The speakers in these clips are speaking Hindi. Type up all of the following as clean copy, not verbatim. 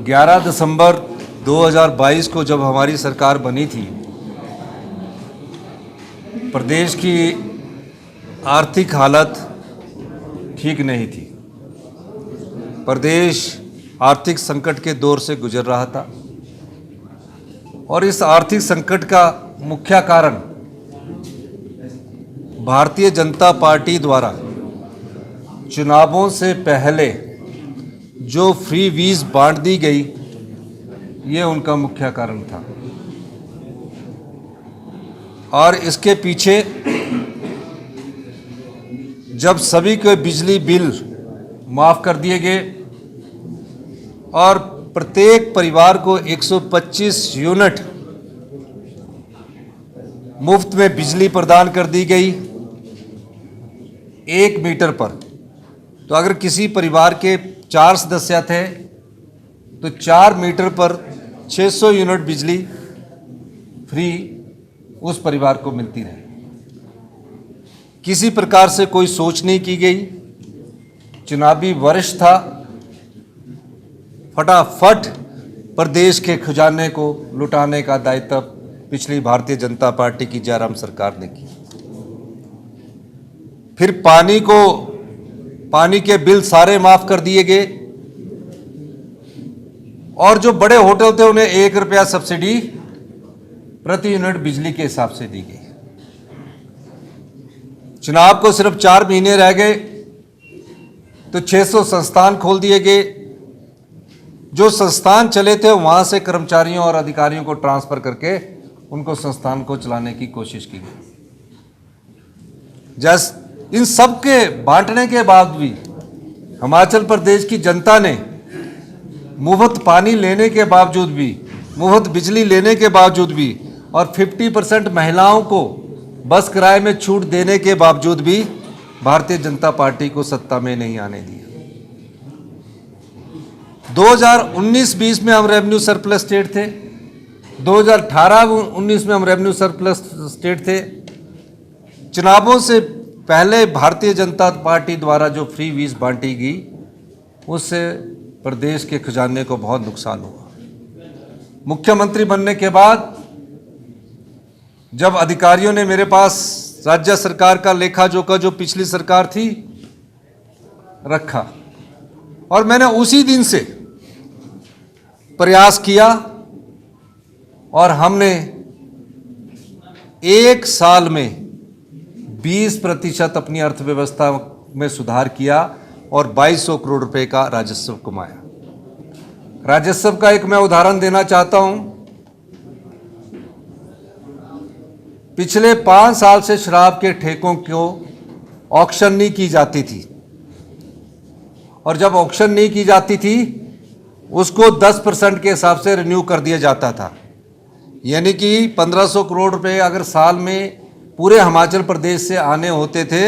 11 दिसंबर 2022 को जब हमारी सरकार बनी थी, प्रदेश की आर्थिक हालत ठीक नहीं थी। प्रदेश आर्थिक संकट के दौर से गुजर रहा था और इस आर्थिक संकट का मुख्य कारण भारतीय जनता पार्टी द्वारा चुनावों से पहले जो फ्री वीज़ बांट दी गई, ये उनका मुख्य कारण था। और इसके पीछे जब सभी के बिजली बिल माफ़ कर दिए गए और प्रत्येक परिवार को 125 यूनिट मुफ्त में बिजली प्रदान कर दी गई 1 मीटर पर, तो अगर किसी परिवार के 4 सदस्य थे तो 4 मीटर पर 600 यूनिट बिजली फ्री उस परिवार को मिलती रही। किसी प्रकार से कोई सोच नहीं की गई। चुनावी वर्ष था, फटाफट प्रदेश के खजाने को लुटाने का दायित्व पिछली भारतीय जनता पार्टी की जयराम सरकार ने की। फिर पानी के बिल सारे माफ कर दिए गए और जो बड़े होटल थे उन्हें 1 रुपया सब्सिडी प्रति यूनिट बिजली के हिसाब से दी गई। चुनाव को सिर्फ 4 महीने रह गए तो 600 संस्थान खोल दिए गए। जो संस्थान चले थे वहां से कर्मचारियों और अधिकारियों को ट्रांसफर करके उनको संस्थान को चलाने की कोशिश की गई। इन सब के बांटने के बाद भी हिमाचल प्रदेश की जनता ने मुफ्त पानी लेने के बावजूद भी, मुफ्त बिजली लेने के बावजूद भी और 50% महिलाओं को बस किराए में छूट देने के बावजूद भी भारतीय जनता पार्टी को सत्ता में नहीं आने दिया। 2019-20 में हम रेवेन्यू सरप्लस स्टेट थे, 2018-19 में हम रेवेन्यू सरप्लस स्टेट थे। चुनावों से पहले भारतीय जनता पार्टी द्वारा जो फ्री वीज़ बांटी गई, उससे प्रदेश के खजाने को बहुत नुकसान हुआ। मुख्यमंत्री बनने के बाद जब अधिकारियों ने मेरे पास राज्य सरकार का लेखा जोखा जो पिछली सरकार थी रखा और मैंने उसी दिन से प्रयास किया और हमने 1 साल में 20% अपनी अर्थव्यवस्था में सुधार किया और 2200 करोड़ रुपए का राजस्व कमाया। राजस्व का एक मैं उदाहरण देना चाहता हूं। पिछले 5 साल से शराब के ठेकों को ऑक्शन नहीं की जाती थी और जब ऑक्शन नहीं की जाती थी उसको 10% के हिसाब से रिन्यू कर दिया जाता था। यानी कि 1500 करोड़ रुपए अगर साल में पूरे हिमाचल प्रदेश से आने होते थे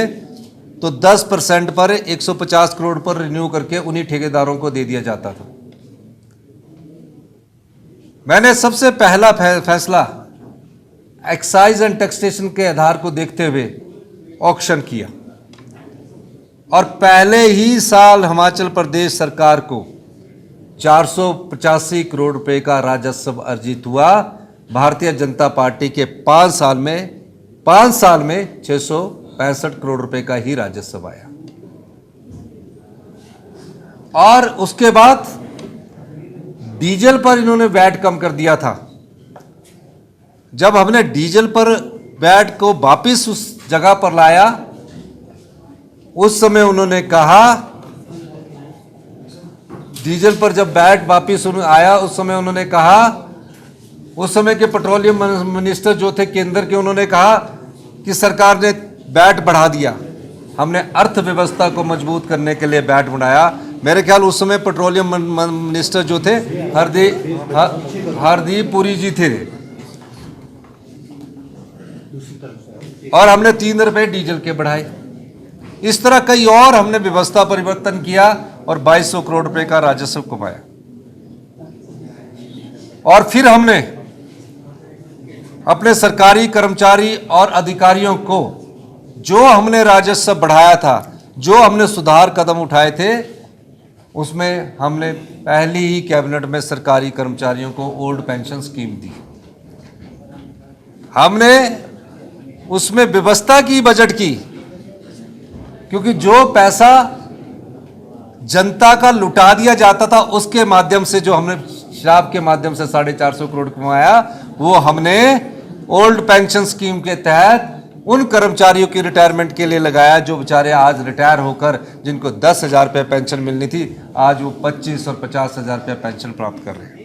तो 10% पर 150 करोड़ पर रिन्यू करके उन्हीं ठेकेदारों को दे दिया जाता था। मैंने सबसे पहला फैसला एक्साइज एंड टैक्सेशन के आधार को देखते हुए ऑक्शन किया और पहले ही साल हिमाचल प्रदेश सरकार को 485 करोड़ रुपए का राजस्व अर्जित हुआ। भारतीय जनता पार्टी के 5 साल में 665 करोड़ रुपए का ही राजस्व आया। और उसके बाद डीजल पर इन्होंने वैट कम कर दिया था। जब हमने डीजल पर वैट को वापस उस जगह पर लाया, उस समय उन्होंने कहा, डीजल पर जब वैट वापस आया उस समय उन्होंने कहा, उस समय के पेट्रोलियम मिनिस्टर जो थे केंद्र के, उन्होंने कहा कि सरकार ने वैट बढ़ा दिया। हमने अर्थव्यवस्था को मजबूत करने के लिए वैट बढ़ाया। मेरे ख्याल उस समय पेट्रोलियम मिनिस्टर जो थे हरदीप पुरी जी थे और हमने 3 रुपए डीजल के बढ़ाए। इस तरह कई और हमने व्यवस्था परिवर्तन किया और 2200 करोड़ रुपए का राजस्व कमाया। और फिर हमने अपने सरकारी कर्मचारी और अधिकारियों को जो हमने राजस्व बढ़ाया था, जो हमने सुधार कदम उठाए थे, उसमें हमने पहली ही कैबिनेट में सरकारी कर्मचारियों को ओल्ड पेंशन स्कीम दी। हमने उसमें व्यवस्था की बजट की, क्योंकि जो पैसा जनता का लुटा दिया जाता था उसके माध्यम से जो हमने शराब के माध्यम से 450 करोड़ कमाया, वो हमने ओल्ड पेंशन स्कीम के तहत उन कर्मचारियों की रिटायरमेंट के लिए लगाया जो बेचारे आज रिटायर होकर जिनको 10,000 रुपये पेंशन मिलनी थी, आज वो 25 और 50,000 रुपये पेंशन प्राप्त कर रहे हैं।